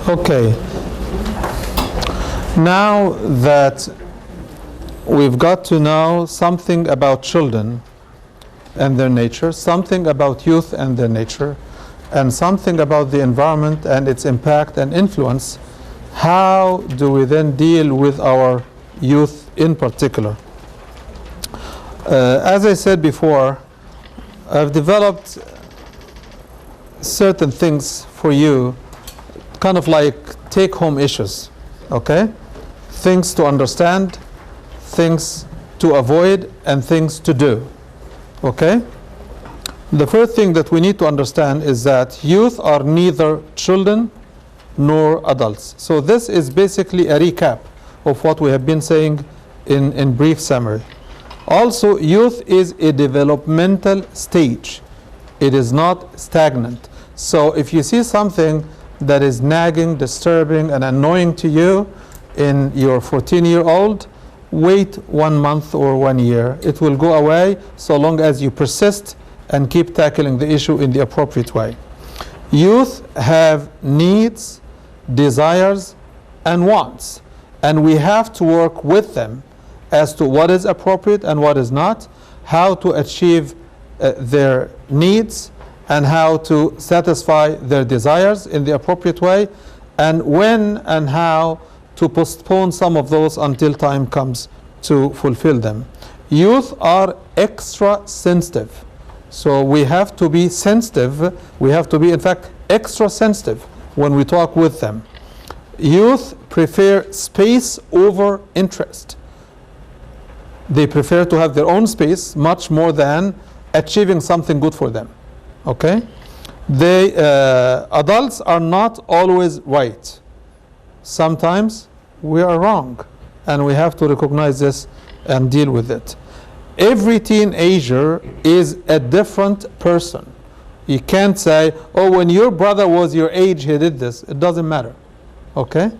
Okay, now that we've got to know something about children and their nature, something about youth and their nature, and something about the environment and its impact and influence, how do we then deal with our youth in particular? As I said before, I've developed certain things for you, kind of like take-home issues, okay? Things to understand, things to avoid, and things to do, okay? The first thing that we need to understand is that youth are neither children nor adults. So this is basically a recap of what we have been saying in brief summary. Also, youth is a developmental stage. It is not stagnant. So if you see something that is nagging, disturbing, and annoying to you in your 14-year-old, wait 1 month or 1 year. It will go away so long as you persist and keep tackling the issue in the appropriate way. Youth have needs, desires, and wants, and we have to work with them as to what is appropriate and what is not, how to achieve their needs, and how to satisfy their desires in the appropriate way, and when and how to postpone some of those until time comes to fulfill them. Youth are extra sensitive, so we have to be sensitive. We have to be, in fact, extra sensitive when we talk with them. Youth prefer space over interest. They prefer to have their own space much more than achieving something good for them. Okay? Adults are not always right. Sometimes we are wrong, and we have to recognize this and deal with it. Every teenager is a different person. You can't say, oh, when your brother was your age, he did this. It doesn't matter. Okay?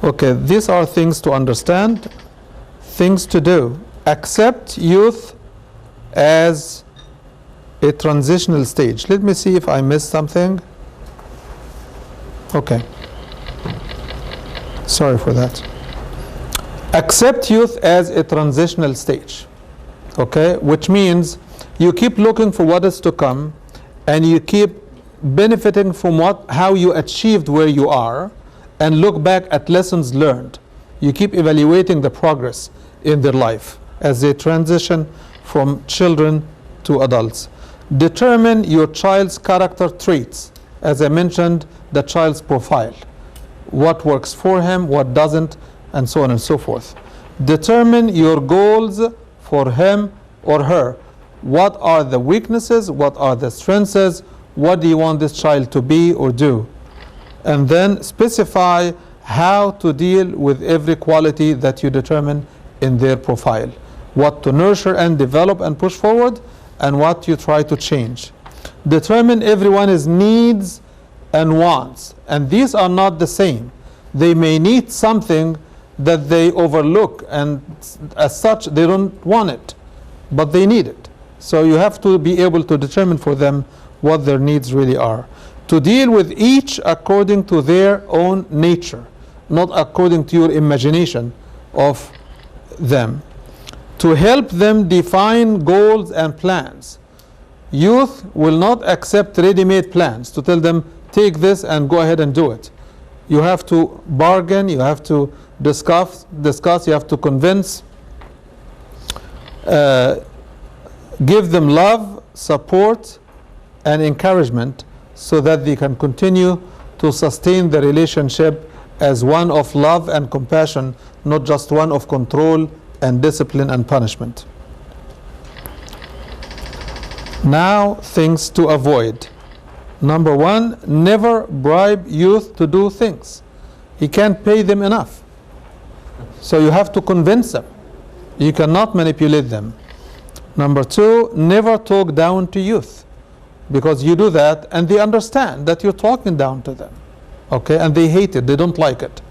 Okay, these are things to understand, things to do. Accept youth as a transitional stage. Let me see if I missed something. Okay. Sorry for that. Accept youth as a transitional stage. Okay? Which means you keep looking for what is to come, and you keep benefiting from how you achieved where you are, and look back at lessons learned. You keep evaluating the progress in their life as they transition from children to adults. Determine your child's character traits. As I mentioned, the child's profile. What works for him, what doesn't, and so on and so forth. Determine your goals for him or her. What are the weaknesses? What are the strengths? What do you want this child to be or do? And then specify how to deal with every quality that you determine in their profile. What to nurture and develop and push forward, and what you try to change. Determine everyone's needs and wants, and these are not the same. They may need something that they overlook, and as such they don't want it, but they need it. So you have to be able to determine for them what their needs really are. To deal with each according to their own nature, not according to your imagination of them. To help them define goals and plans. Youth will not accept ready-made plans to tell them, take this and go ahead and do it. You have to bargain, you have to discuss, you have to convince. Give them love, support, and encouragement so that they can continue to sustain the relationship as one of love and compassion, not just one of control and discipline and punishment. Now, things to avoid. Number one, never bribe youth to do things. You can't pay them enough. So you have to convince them. You cannot manipulate them. Number two, never talk down to youth, because you do that and they understand that you're talking down to them. Okay, and they hate it, they don't like it.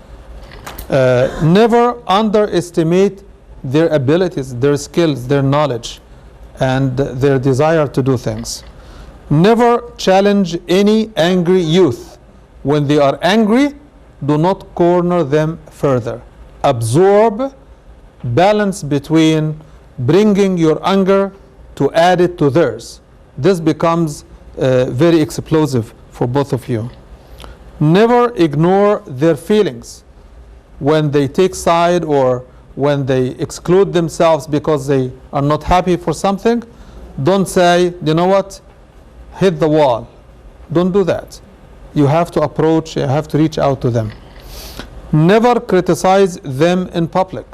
Never underestimate their abilities, their skills, their knowledge, and their desire to do things. Never challenge any angry youth When they are angry, do not corner them further. Absorb, balance between bringing your anger to add it to theirs. This becomes very explosive for both of you. Never ignore their feelings when they take side or when they exclude themselves because they are not happy for something. Don't say, you know what, hit the wall. Don't do that. You have to approach, you have to reach out to them. Never criticize them in public.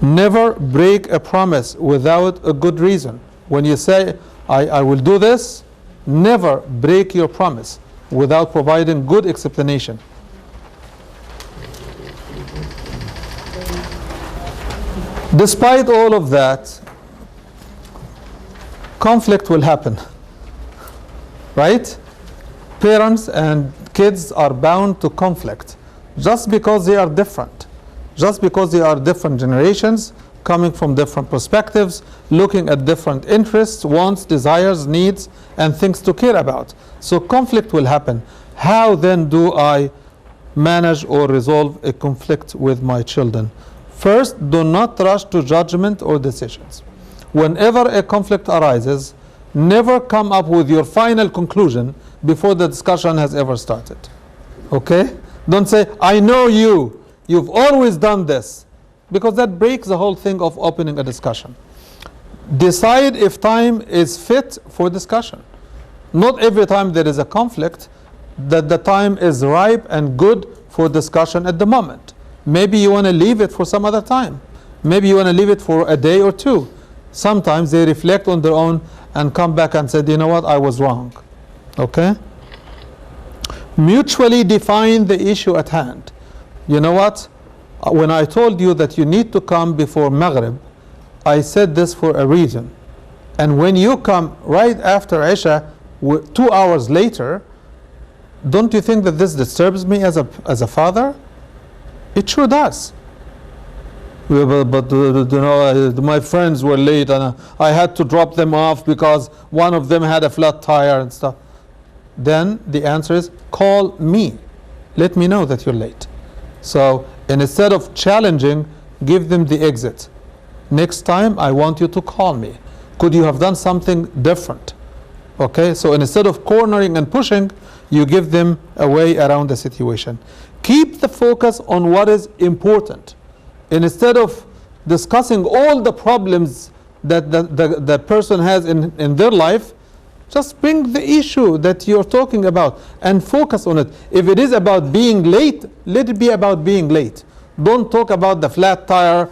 Never break a promise without a good reason. When you say, I will do this, never break your promise without providing good explanation. Despite all of that, conflict will happen, right? Parents and kids are bound to conflict just because they are different, just because they are different generations, coming from different perspectives, looking at different interests, wants, desires, needs, and things to care about. So conflict will happen. How then do I manage or resolve a conflict with my children? First, do not rush to judgment or decisions. Whenever a conflict arises, never come up with your final conclusion before the discussion has ever started. Okay? Don't say, I know you, you've always done this, because that breaks the whole thing of opening a discussion. Decide if time is fit for discussion. Not every time there is a conflict that the time is ripe and good for discussion at the moment. Maybe you want to leave it for some other time. Maybe you want to leave it for a day or two. Sometimes they reflect on their own and come back and say, you know what, I was wrong. Okay? Mutually define the issue at hand. You know what? When I told you that you need to come before Maghrib, I said this for a reason. And when you come right after Isha, 2 hours later, don't you think that this disturbs me as a father? It sure does. But you know, my friends were late and I had to drop them off because one of them had a flat tire and stuff. Then the answer is, call me. Let me know that you're late. So instead of challenging, give them the exit. Next time, I want you to call me. Could you have done something different? Okay, so instead of cornering and pushing, you give them a way around the situation. Keep the focus on what is important. Instead of discussing all the problems that the person has in their life, just bring the issue that you're talking about and focus on it. If it is about being late, let it be about being late. Don't talk about the flat tire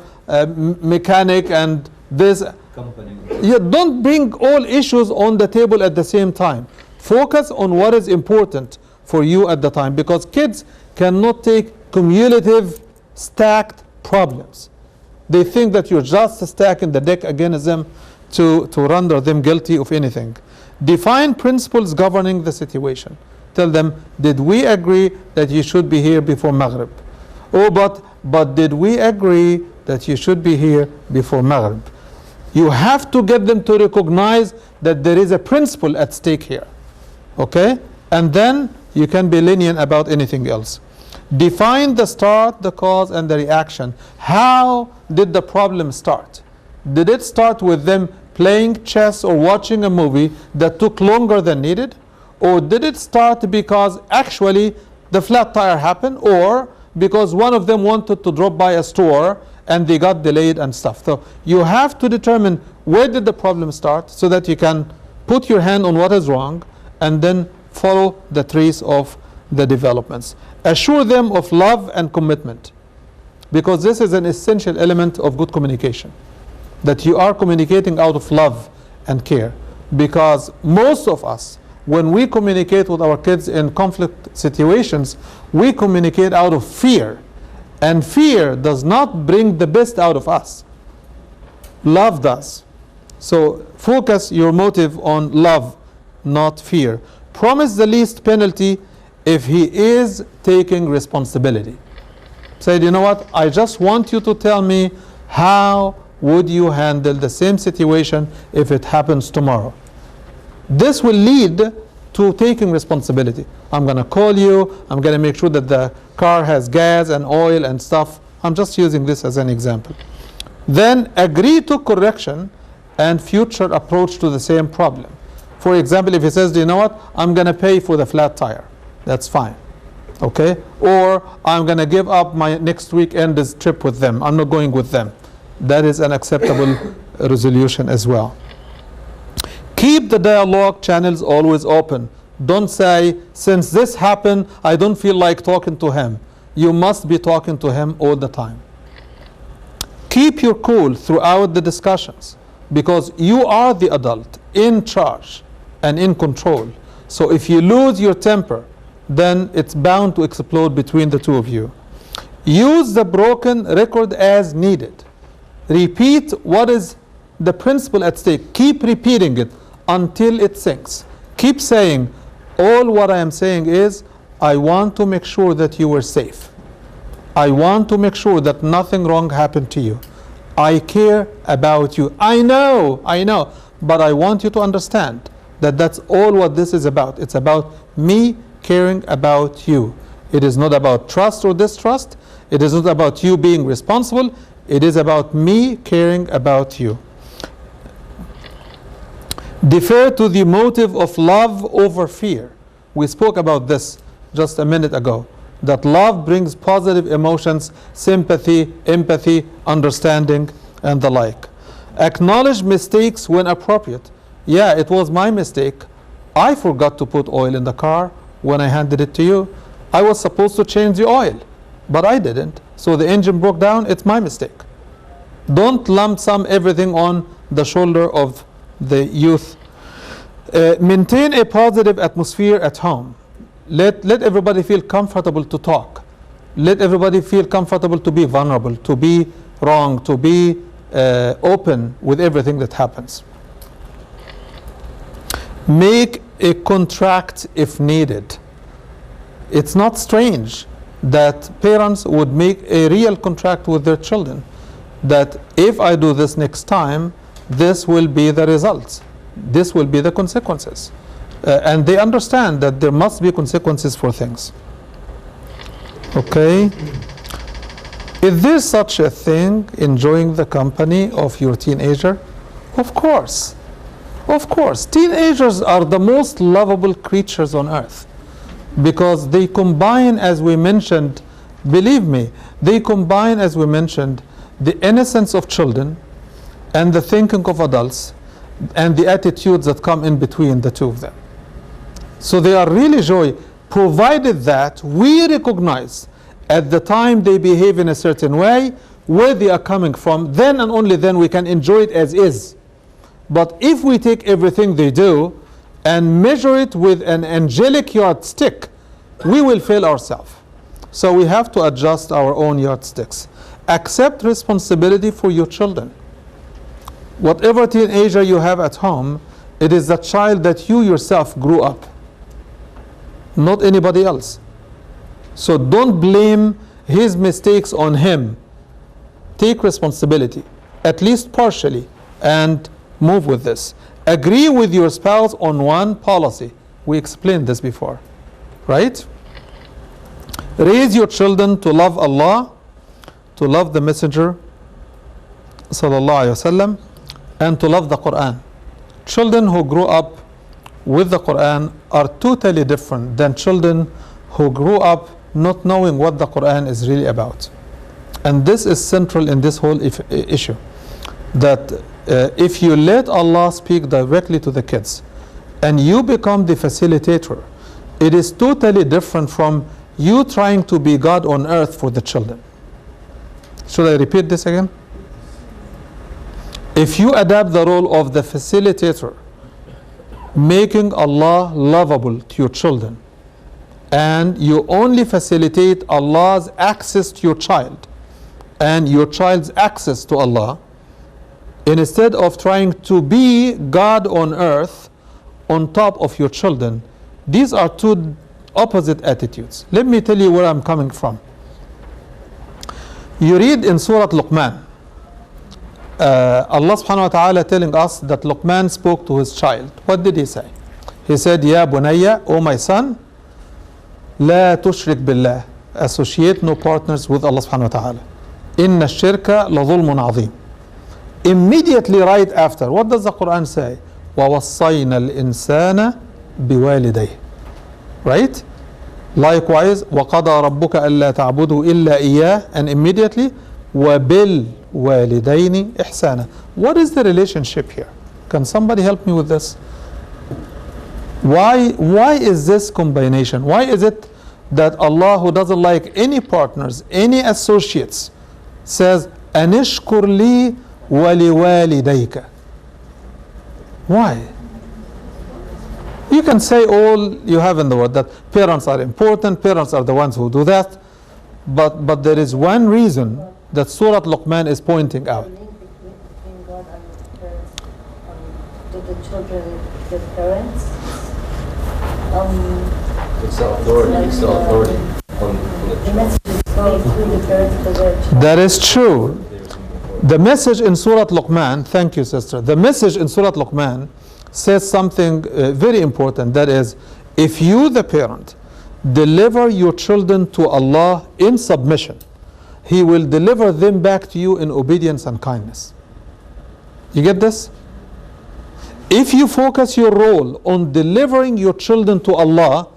mechanic and this. Company. Yeah, don't bring all issues on the table at the same time. Focus on what is important for you at the time, because kids cannot take cumulative stacked problems. They think that you're just stacking the deck against them to render them guilty of anything. Define principles governing the situation. Tell them, did we agree that you should be here before Maghrib? Oh, but did we agree that you should be here before Maghrib? You have to get them to recognize that there is a principle at stake here. Okay? And then you can be lenient about anything else. Define the start, the cause, and the reaction. How did the problem start? Did it start with them playing chess or watching a movie that took longer than needed? Or did it start because actually the flat tire happened, or because one of them wanted to drop by a store and they got delayed and stuff? So you have to determine where did the problem start so that you can put your hand on what is wrong and then follow the trace of the developments. Assure them of love and commitment, because this is an essential element of good communication, that you are communicating out of love and care. Because most of us, when we communicate with our kids in conflict situations, we communicate out of fear, and fear does not bring the best out of us. Love does. So focus your motive on love, not fear. Promise the least penalty if he is taking responsibility. Say, you know what, I just want you to tell me how would you handle the same situation if it happens tomorrow. This will lead to taking responsibility. I'm going to call you, I'm going to make sure that the car has gas and oil and stuff. I'm just using this as an example. Then agree to correction and future approach to the same problem. For example, if he says, you know what, I'm going to pay for the flat tire, that's fine. Okay? Or I'm going to give up my next weekend's trip with them. I'm not going with them. That is an acceptable resolution as well. Keep the dialogue channels always open. Don't say, since this happened, I don't feel like talking to him. You must be talking to him all the time. Keep your cool throughout the discussions, because you are the adult in charge and in control. So if you lose your temper, then it's bound to explode between the two of you. Use the broken record as needed. Repeat what is the principle at stake. Keep repeating it until it sinks. Keep saying, all what I am saying is, I want to make sure that you were safe. I want to make sure that nothing wrong happened to you. I care about you. I know, but I want you to understand that that's all what this is about. It's about me caring about you. It is not about trust or distrust. It is not about you being responsible. It is about me caring about you. Defer to the motive of love over fear. We spoke about this just a minute ago, that love brings positive emotions, sympathy, empathy, understanding, and the like. Acknowledge mistakes when appropriate. Yeah, it was my mistake. I forgot to put oil in the car when I handed it to you. I was supposed to change the oil, but I didn't. So the engine broke down, it's my mistake. Don't lump sum everything on the shoulder of the youth. Maintain a positive atmosphere at home. Let everybody feel comfortable to talk. Let everybody feel comfortable to be vulnerable, to be wrong, to be open with everything that happens. Make a contract if needed. It's not strange that parents would make a real contract with their children, that if I do this next time, this will be the results. This will be the consequences. And they understand that there must be consequences for things. Okay? Is there such a thing, enjoying the company of your teenager? Of course. Of course. Teenagers are the most lovable creatures on earth, because they combine, as we mentioned, believe me, they combine, as we mentioned, the innocence of children and the thinking of adults and the attitudes that come in between the two of them. So they are really joy, provided that we recognize at the time they behave in a certain way, where they are coming from, then and only then we can enjoy it as is. But if we take everything they do and measure it with an angelic yardstick, we will fail ourselves. So we have to adjust our own yardsticks. Accept responsibility for your children. Whatever teenager you have at home, it is the child that you yourself grew up, not anybody else. So don't blame his mistakes on him. Take responsibility, at least partially, and move with this. Agree with your spouse on one policy. We explained this before, right? Raise your children to love Allah, to love the Messenger, sallallahu alaihi wasallam, and to love the Quran. Children who grow up with the Quran are totally different than children who grew up not knowing what the Quran is really about. And this is central in this whole issue, that if you let Allah speak directly to the kids and you become the facilitator, it is totally different from you trying to be God on earth for the children. Should I repeat this again? If you adapt the role of the facilitator, making Allah lovable to your children, and you only facilitate Allah's access to your child and your child's access to Allah, instead of trying to be God on earth on top of your children, these are two opposite attitudes. Let me tell you where I'm coming from. You read in Surah Luqman, Allah subhanahu wa ta'ala telling us that Luqman spoke to his child. What did he say? He said, Ya bunayya, O my son, la tushrik billah. Associate no partners with Allah subhanahu wa ta'ala. Inna shirka la dhulmun azim. Immediately right after, what does the Quran say? وَوَصَّيْنَا الْإِنسَانَ بِوَالِدَيْهِ. Right? Likewise, وَقَضَى رَبُّكَ أَلَّا تَعْبُدُوا إِلَّا إِيَّاهُ. And immediately, وَبِالْوَالِدَيْنِ إِحْسَانًا. What is the relationship here? Can somebody help me with this? Why is this combination? Why is it that Allah, who doesn't like any partners, any associates, says, أَنِشْكُرْ لِي وَلِوَالِدَيْكَ? Why? You can say all you have in the world, that parents are important, parents are the ones who do that, but there is one reason that Surah Luqman is pointing out. The link between God and the parents, do the children the parents? It's the authority. It's the authority on The message is going through the parents to their children. That is true. The message in Surah Luqman, thank you sister, the message in Surah Luqman says something very important, that is, if you the parent deliver your children to Allah in submission, He will deliver them back to you in obedience and kindness. You get this? If you focus your role on delivering your children to Allah,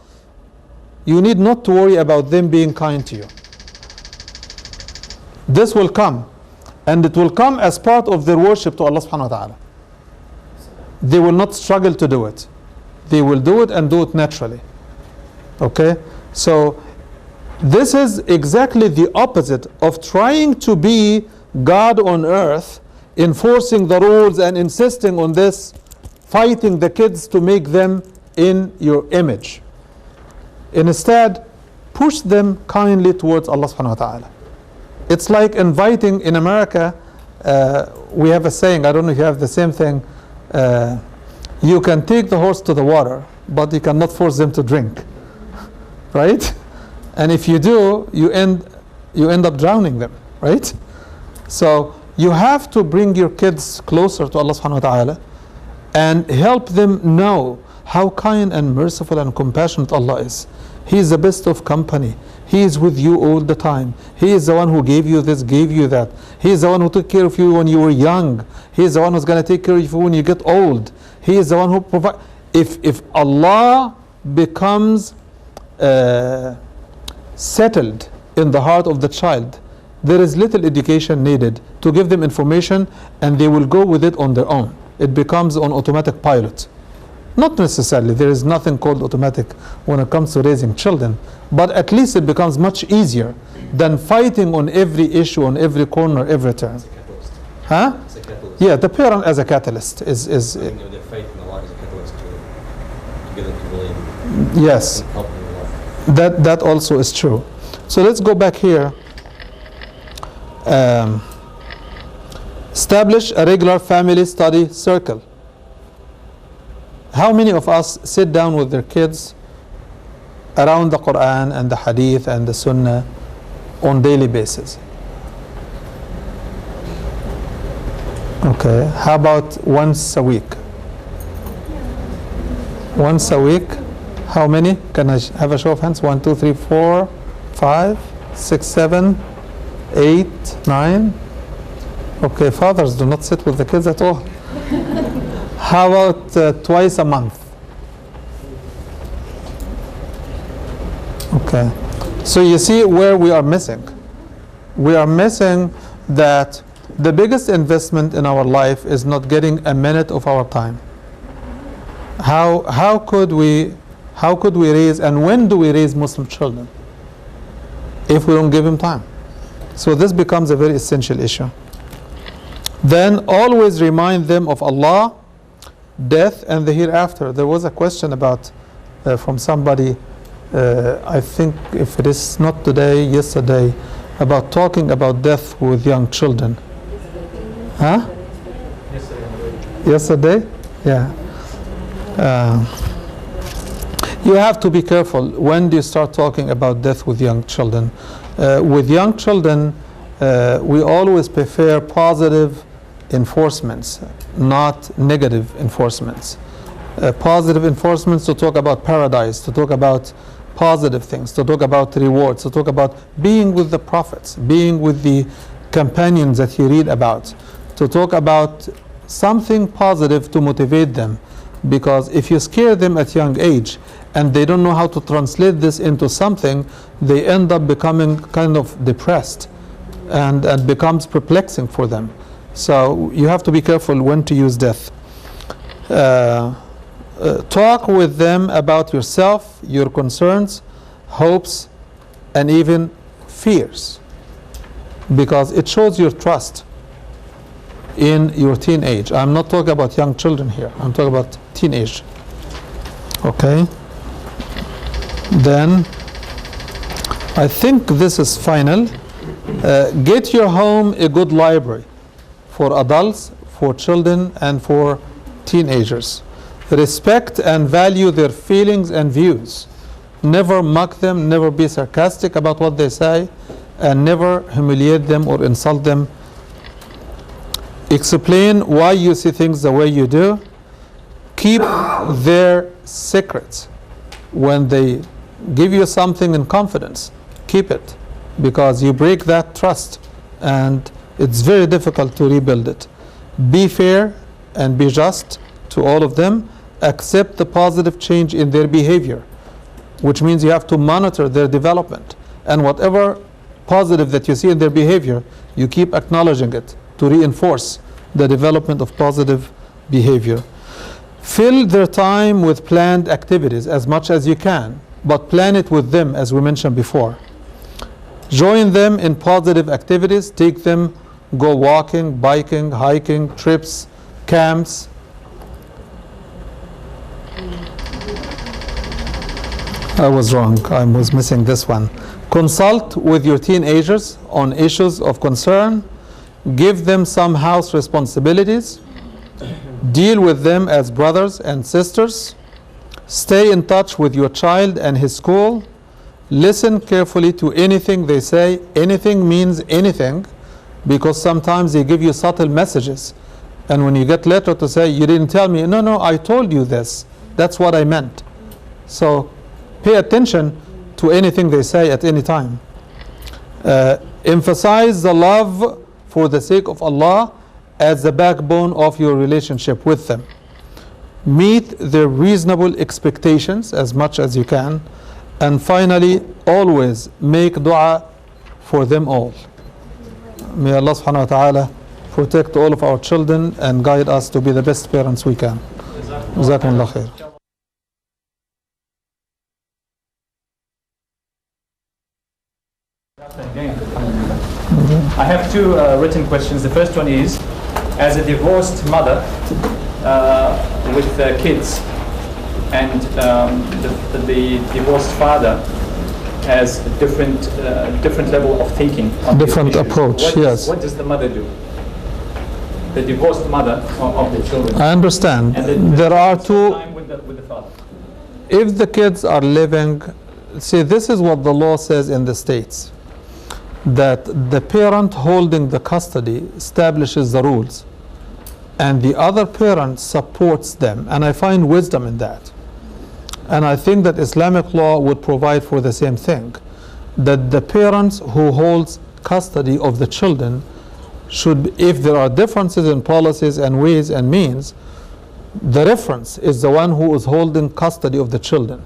you need not to worry about them being kind to you. This will come, and it will come as part of their worship to Allah subhanahu wa ta'ala. They will not struggle to do it. They will do it and do it naturally. Okay? So this is exactly the opposite of trying to be God on earth, enforcing the rules and insisting on this, fighting the kids to make them in your image. Instead, push them kindly towards Allah subhanahu wa ta'ala. It's like inviting, in America, we have a saying, I don't know if you have the same thing, you can take the horse to the water, but you cannot force them to drink. Right? And if you do, you end up drowning them, right? So you have to bring your kids closer to Allah subhanahu wa ta'ala and help them know how kind and merciful and compassionate Allah is. He is the best of company. He is with you all the time. He is the one who gave you this, gave you that. He is the one who took care of you when you were young. He is the one who's going to take care of you when you get old. He is the one who provides. If Allah becomes settled in the heart of the child, there is little education needed to give them information, and they will go with it on their own. It becomes on automatic pilot. Not necessarily, there is nothing called automatic when it comes to raising children, but at least it becomes much easier than fighting on every issue, on every corner, every turn. It's a catalyst. Huh? It's a catalyst. Yeah, the parent as a catalyst is Their faith in Allah is a catalyst to get them to believe. yes, And help them in Allah. that also is true. So let's go back here. Establish a regular family study circle. How many of us sit down with their kids around the Quran and the Hadith and the Sunnah on daily basis? Okay, how about once a week? Once a week? How many? Can I have a show of hands? 1, 2, 3, 4, 5, 6, 7, 8, 9. Okay, fathers do not sit with the kids at all. How about twice a month? Okay. So you see where we are missing. We are missing that the biggest investment in our life is not getting a minute of our time. How could we raise, and when do we raise Muslim children if we don't give them time? So this becomes a very essential issue. Then always remind them of Allah, death, and the hereafter. There was a question about from somebody, I think if it is not today, yesterday, about talking about death with young children. Huh? Yesterday? Yeah. You have to be careful. When do you start talking about death with young children? With young children, we always prefer positive enforcements, not negative enforcements. Positive enforcements to talk about paradise, to talk about positive things, to talk about rewards, to talk about being with the prophets, being with the companions that you read about, to talk about something positive to motivate them. Because if you scare them at young age and they don't know how to translate this into something, they end up becoming kind of depressed, and becomes perplexing for them. So you have to be careful when to use death. Talk with them about yourself, your concerns, hopes, and even fears, because it shows your trust in your teenage. I'm not talking about young children here, I'm talking about teenage. Okay? Then I think this is final. Get your home a good library for adults, for children, and for teenagers. Respect and value their feelings and views. Never mock them, never be sarcastic about what they say, and never humiliate them or insult them. Explain why you see things the way you do. Keep their secrets. When they give you something in confidence, keep it, because you break that trust and it's very difficult to rebuild it. Be fair and be just to all of them. Accept the positive change in their behavior, which means you have to monitor their development. And whatever positive that you see in their behavior, you keep acknowledging it to reinforce the development of positive behavior. Fill their time with planned activities as much as you can, but plan it with them, as we mentioned before. Join them in positive activities. Take them, go walking, biking, hiking, trips, camps. I was wrong. I was missing this one. Consult with your teenagers on issues of concern. Give them some house responsibilities. Deal with them as brothers and sisters. Stay in touch with your child and his school. Listen carefully to anything they say. Anything means anything, because sometimes they give you subtle messages. And when you get letter to say, you didn't tell me, no, I told you this. That's what I meant. So pay attention to anything they say at any time. Emphasize the love for the sake of Allah as the backbone of your relationship with them. Meet their reasonable expectations as much as you can. And finally, always make dua for them all. May Allah subhanahu wa ta'ala protect all of our children and guide us to be the best parents we can. Jazakumullah khair. I have two written questions. The first one is, as a divorced mother with kids, and the divorced father has a different level of thinking on Different approach, yes. What does the mother do? The divorced mother of the children. I understand. And There are two. time with the father. If the kids are living, see, this is what the law says in the States, that the parent holding the custody establishes the rules and the other parent supports them, and I find wisdom in that. And I think that Islamic law would provide for the same thing, that the parents who holds custody of the children should, if there are differences in policies and ways and means, the reference is the one who is holding custody of the children.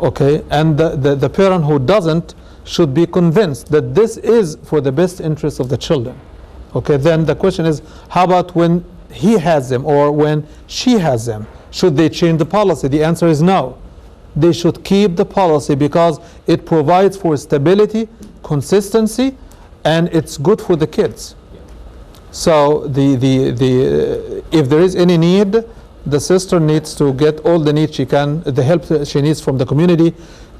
Okay, and the parent who doesn't should be convinced that this is for the best interest of the children. Okay, then the question is, how about when he has them or when she has them? Should they change the policy? The answer is no. They should keep the policy because it provides for stability, consistency, and it's good for the kids. So if there is any need, the sister needs to get all the needs she can, the help she needs from the community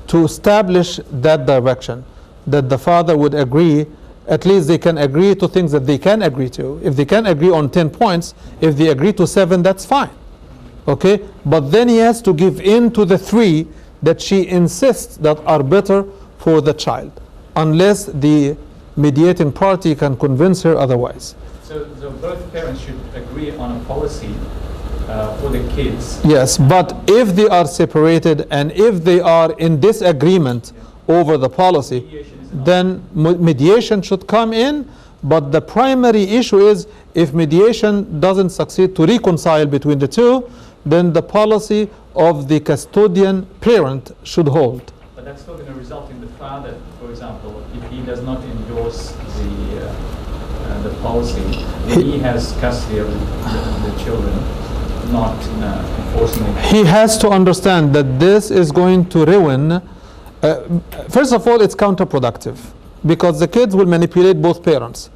to establish that direction, that the father would agree. At least they can agree to things that they can agree to. If they can agree on 10 points, if they agree to 7, that's fine. Okay? But then he has to give in to the 3 that she insists that are better for the child, unless the mediating party can convince her otherwise. So both parents should agree on a policy for the kids. Yes, but if they are separated and if they are in disagreement over the policy, Mediation is an then mediation should come in. But the primary issue is if mediation doesn't succeed to reconcile between the two, then the policy of the custodian parent should hold. But that's still going to result in the father, for example, if he does not endorse the policy, then he has custody of the children, not enforcing it. He has to understand that this is going to ruin. First of all, it's counterproductive because the kids will manipulate both parents.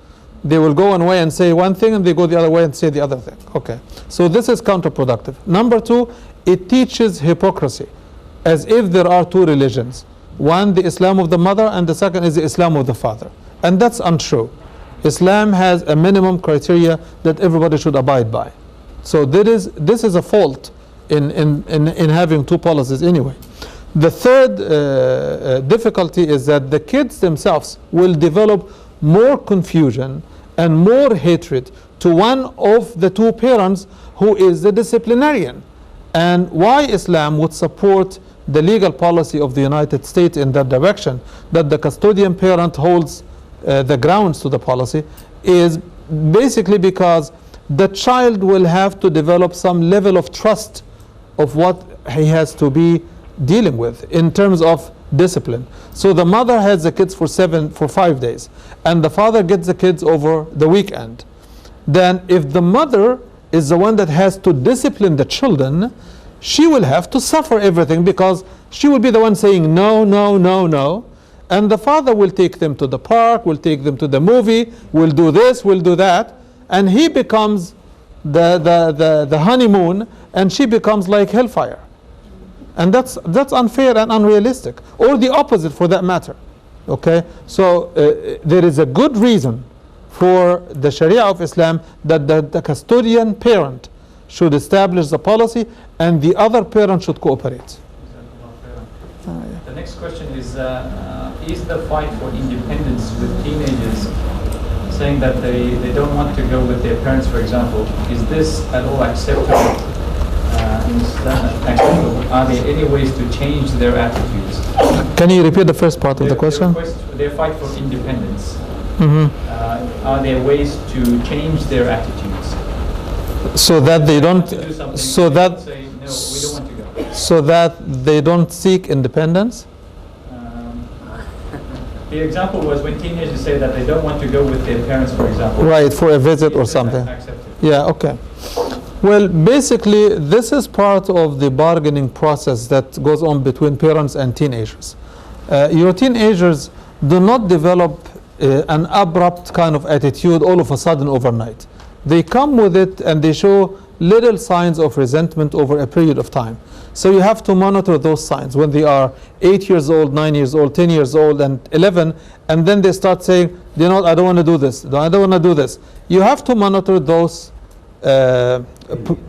They will go one way and say one thing and they go the other way and say the other thing. Okay, so this is counterproductive. Number two, it teaches hypocrisy, as if there are two religions. One, the Islam of the mother, and the second is the Islam of the father. And that's untrue. Islam has a minimum criteria that everybody should abide by. So this is a fault in having two policies anyway. The third difficulty is that the kids themselves will develop more confusion and more hatred to one of the two parents who is the disciplinarian. And why Islam would support the legal policy of the United States in that direction, that the custodian parent holds the grounds to the policy, is basically because the child will have to develop some level of trust of what he has to be dealing with in terms of discipline. So the mother has the kids for 5 days and the father gets the kids over the weekend. Then if the mother is the one that has to discipline the children, she will have to suffer everything because she will be the one saying no, no, no, no. And the father will take them to the park, will take them to the movie, will do this, will do that. And he becomes the honeymoon and she becomes like hellfire. And that's unfair and unrealistic, or the opposite for that matter. Okay, so there is a good reason for the Sharia of Islam that the custodian parent should establish the policy and the other parent should cooperate. The next question is the fight for independence with teenagers saying that they don't want to go with their parents, for example, is this at all acceptable? Are there any ways to change their attitudes? Can you repeat the first part of the question? Their fight for independence. Mm-hmm. Are there ways to change their attitudes? So that they don't, so that say, no, we don't want to go. So that they don't seek independence? The example was when teenagers say that they don't want to go with their parents, for example. Right, for a visit or Is that something. accepted? Yeah, okay. Well, basically, this is part of the bargaining process that goes on between parents and teenagers. Your teenagers do not develop an abrupt kind of attitude all of a sudden overnight. They come with it and they show little signs of resentment over a period of time. So you have to monitor those signs when they are 8 years old, 9 years old, 10 years old, and 11, and then they start saying, you know, I don't want to do this, I don't want to do this. You have to monitor those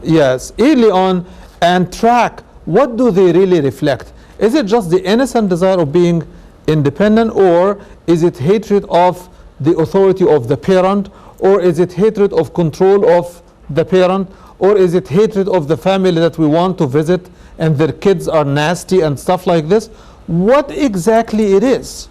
yes, early on and track what do they really reflect. Is it just the innocent desire of being independent, or is it hatred of the authority of the parent, or is it hatred of control of the parent, or is it hatred of the family that we want to visit and their kids are nasty and stuff like this? What exactly it is?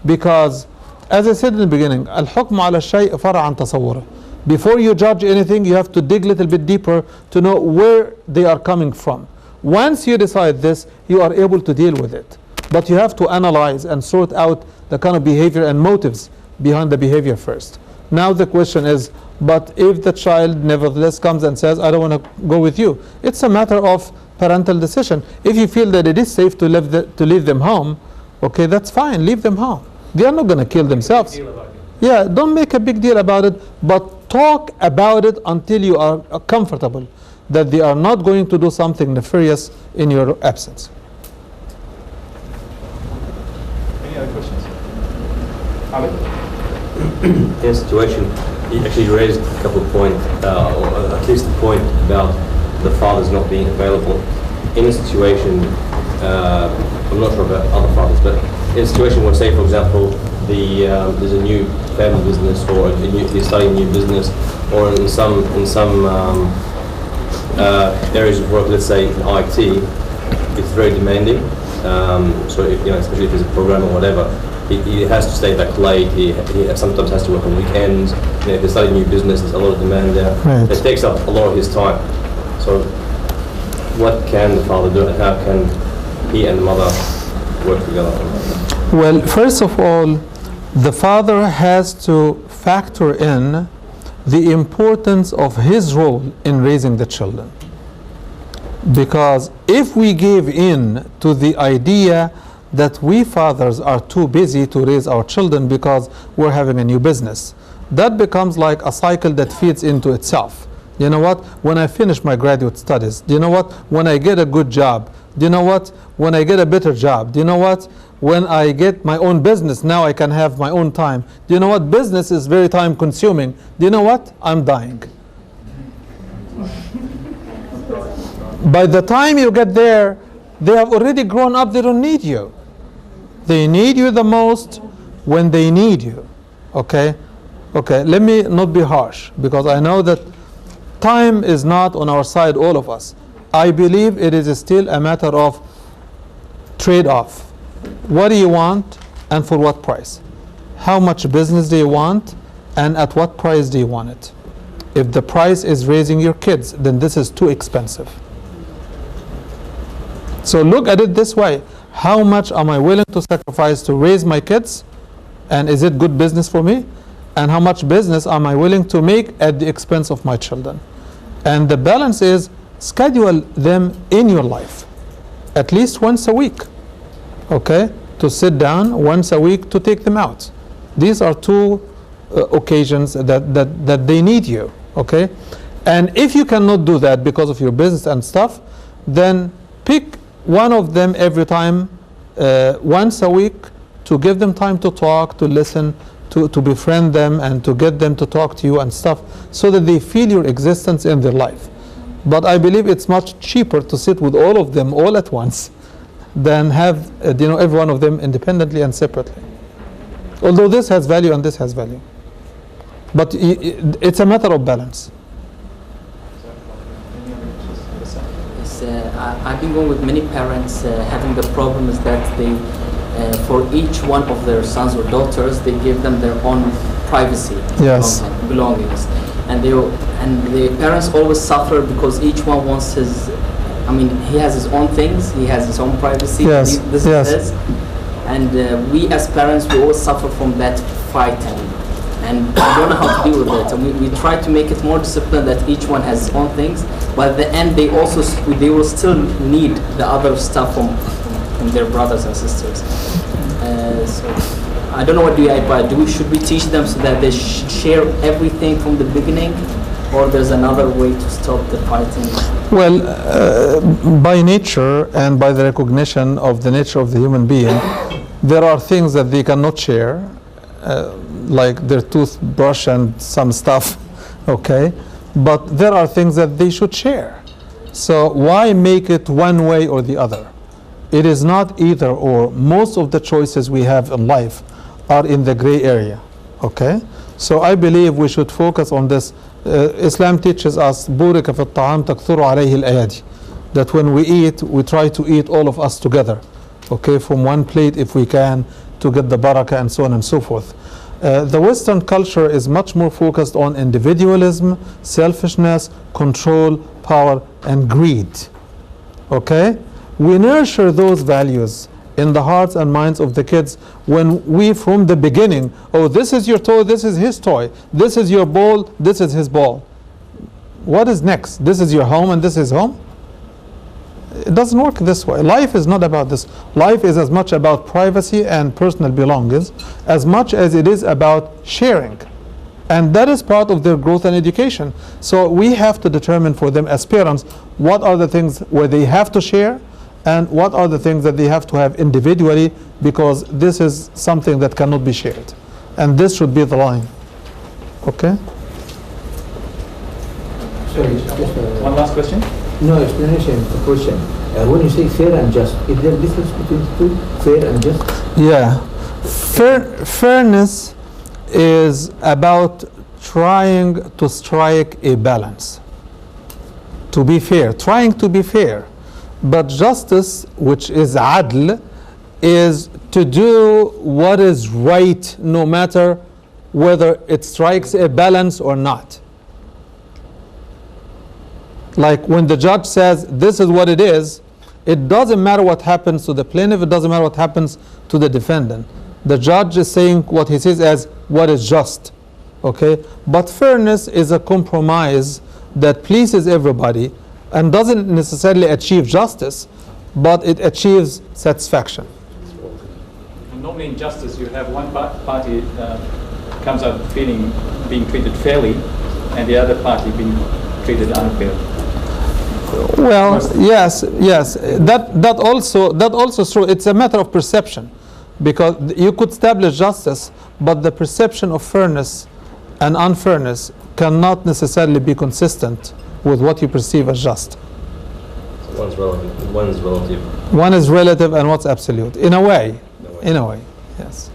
Because as I said in the beginning, al-hukm ala shay' fara' an tasawwura. Before you judge anything, you have to dig a little bit deeper to know where they are coming from. Once you decide this, you are able to deal with it. But you have to analyze and sort out the kind of behavior and motives behind the behavior first. Now the question is, but if the child nevertheless comes and says, I don't want to go with you, it's a matter of parental decision. If you feel that it is safe to leave them home, okay, that's fine, leave them home. They are not going to kill themselves. Yeah, don't make a big deal about it, but talk about it until you are comfortable that they are not going to do something nefarious in your absence. Any other questions? Ali? In a situation, you actually raised a couple of points, or at least the point about the fathers not being available. In a situation, I'm not sure about other fathers, but in a situation where, say, for example, there's a new family business, or they're starting a new business, or in some areas of work, let's say in IT, it's very demanding. So if, especially if he's a programmer or whatever, he has to stay back late. He sometimes has to work on weekends. If he's starting a new business, there's a lot of demand there. Right. It takes up a lot of his time. So what can the father do, and how can he and the mother work together? Well, first of all, the father has to factor in the importance of his role in raising the children. Because if we give in to the idea that we fathers are too busy to raise our children because we're having a new business, that becomes like a cycle that feeds into itself. You know what? When I finish my graduate studies, do you know what? When I get a good job, do you know what? When I get a better job, do you know what? When I get my own business, now I can have my own time. Do you know what? Business is very time consuming. Do you know what? I'm dying. By the time you get there, they have already grown up. They don't need you. They need you the most when they need you. Okay? Okay, let me not be harsh, because I know that time is not on our side, all of us. I believe it is still a matter of trade-off. What do you want, and for what price? How much business do you want, and at what price do you want it? If the price is raising your kids, then this is too expensive. So look at it this way. How much am I willing to sacrifice to raise my kids? And is it good business for me? And how much business am I willing to make at the expense of my children? And the balance is schedule them in your life at least once a week. Okay? To sit down once a week to take them out. These are two occasions that they need you. Okay? And if you cannot do that because of your business and stuff, then pick one of them every time, once a week, to give them time to talk, to listen, to befriend them, and to get them to talk to you and stuff, so that they feel your existence in their life. But I believe it's much cheaper to sit with all of them all at once than have every one of them independently and separately. Although this has value and this has value. But it's a matter of balance. I've been going with many parents having the problem is that they, for each one of their sons or daughters, they give them their own privacy, Yes. belongings, and the parents always suffer because each one wants his. I mean, he has his own things, he has his own privacy. Yes. This Yes. is his, and we as parents we always suffer from that fighting. And we don't know how to deal with it. And we try to make it more disciplined that each one has his own things, but at the end they will still need the other stuff from their brothers and sisters. So I don't know what do you advise. Should we teach them so that they should share everything from the beginning, or there's another way to stop the fighting? Well, by nature and by the recognition of the nature of the human being, there are things that they cannot share. Like their toothbrush and some stuff, okay? But there are things that they should share. So why make it one way or the other? It is not either or. Most of the choices we have in life are in the gray area, okay? So I believe we should focus on this. Islam teaches us بُورِكَ فِي الطَّعَامِ تَكْثُرُ عَلَيْهِ الْأَيَادِ, that when we eat, we try to eat all of us together, okay, from one plate if we can, to get the barakah and so on and so forth. The Western culture is much more focused on individualism, selfishness, control, power, and greed. Okay? We nurture those values in the hearts and minds of the kids when we, from the beginning, oh, this is your toy, this is his toy, this is your ball, this is his ball. What is next? This is your home and this is home? It doesn't work this way. Life is not about this. Life is as much about privacy and personal belongings as much as it is about sharing. And that is part of their growth and education. So we have to determine for them as parents what are the things where they have to share and what are the things that they have to have individually, because this is something that cannot be shared. And this should be the line. Okay? Sorry, One last question. no explanation, a question. When you say fair and just, is there a difference between the two, fair and just? Yeah. Fairness is about trying to strike a balance. to be fair, trying to be fair. But justice, which is adl, is to do what is right no matter whether it strikes a balance or not. Like when the judge says this is what it is, it doesn't matter what happens to the plaintiff, it doesn't matter what happens to the defendant. The judge is saying what he says as what is just. Okay? But fairness is a compromise that pleases everybody and doesn't necessarily achieve justice, but it achieves satisfaction. And normally in justice, you have one party comes out feeling being treated fairly, and the other party being treated unfairly. Well, yes, that also is true. It's a matter of perception, because you could establish justice, but the perception of fairness and unfairness cannot necessarily be consistent with what you perceive as just. So one's relative. One is relative. One is relative and what's absolute. In a way, yes.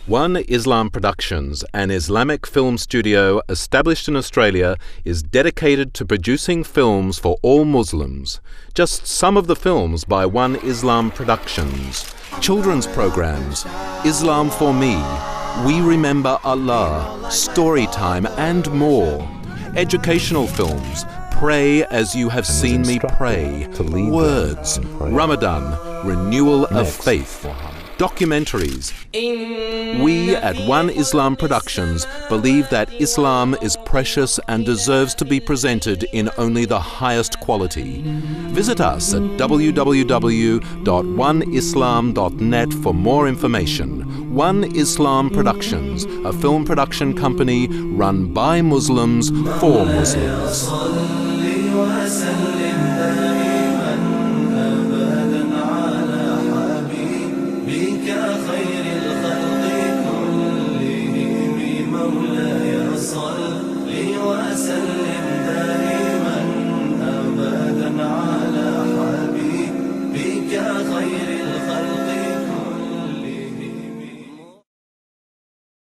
One Islam Productions, an Islamic film studio established in Australia, is dedicated to producing films for all Muslims. Just some of the films by One Islam Productions: children's programs, Islam for Me, We Remember Allah, Storytime, and more. Educational films, Pray as You Have Seen Me Pray, Words, Ramadan, Renewal of Faith. Documentaries. We at One Islam Productions believe that Islam is precious and deserves to be presented in only the highest quality. Visit us at www.oneislam.net for more information. One Islam Productions, a film production company run by Muslims for Muslims.